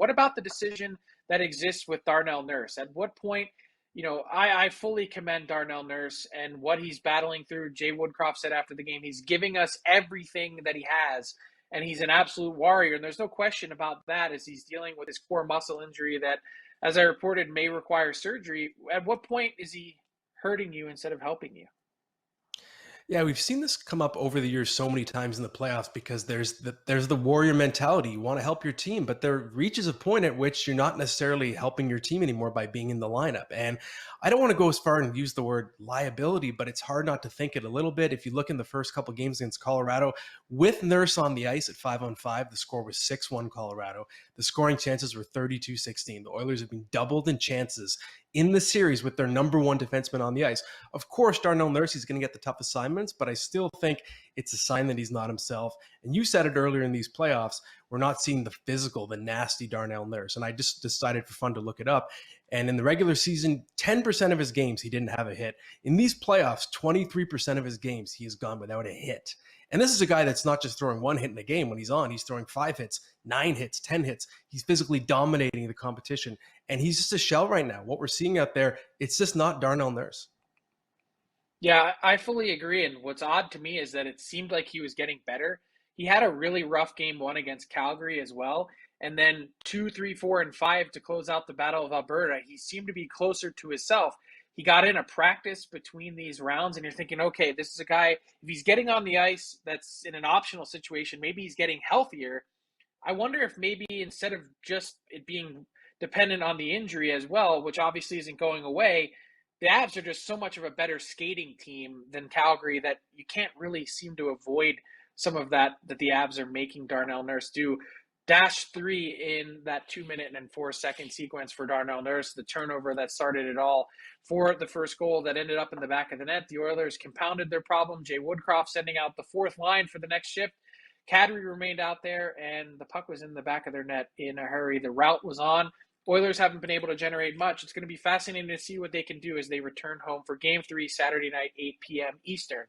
What about the decision that exists with Darnell Nurse? At what point, I fully commend Darnell Nurse and what he's battling through. Jay Woodcroft said after the game, he's giving us everything that he has, and he's an absolute warrior. And there's no question about that as he's dealing with his core muscle injury that, as I reported, may require surgery. At what point is he hurting you instead of helping you? Yeah, we've seen this come up over the years so many times in the playoffs because there's the warrior mentality. You want to help your team, but there reaches a point at which you're not necessarily helping your team anymore by being in the lineup. And I don't want to go as far and use the word liability, but it's hard not to think it a little bit. If you look in the first couple games against Colorado, with Nurse on the ice at 5-on-5, the score was 6-1 Colorado. The scoring chances were 32-16. The Oilers have been doubled in chances in the series with their number one defenseman on the ice. Of course, Darnell Nurse is going to get the tough assignments, but I still think it's a sign that he's not himself. And you said it earlier in these playoffs, we're not seeing the physical, the nasty Darnell Nurse. And I just decided for fun to look it up. And in the regular season, 10% of his games, he didn't have a hit. In these playoffs, 23% of his games, he has gone without a hit. And this is a guy that's not just throwing one hit in a game when he's on. He's throwing 5 hits, 9 hits, 10 hits. He's physically dominating the competition. And he's just a shell right now. What we're seeing out there, it's just not Darnell Nurse. Yeah, I fully agree. And what's odd to me is that it seemed like he was getting better. He had a really rough game one against Calgary as well. And then 2, 3, 4, and 5 to close out the Battle of Alberta. He seemed to be closer to himself. He got in a practice between these rounds, and you're thinking, okay, this is a guy, if he's getting on the ice that's in an optional situation, maybe he's getting healthier. I wonder if maybe instead of just it being dependent on the injury as well, which obviously isn't going away, the Avs are just so much of a better skating team than Calgary that you can't really seem to avoid some of that the Avs are making Darnell Nurse do. -3 in that 2-minute and 4-second sequence for Darnell Nurse, the turnover that started it all for the first goal that ended up in the back of the net. The Oilers compounded their problem. Jay Woodcroft sending out the fourth line for the next shift. Kadri remained out there, and the puck was in the back of their net in a hurry. The route was on. Oilers haven't been able to generate much. It's going to be fascinating to see what they can do as they return home for Game 3 Saturday night, 8 p.m. Eastern.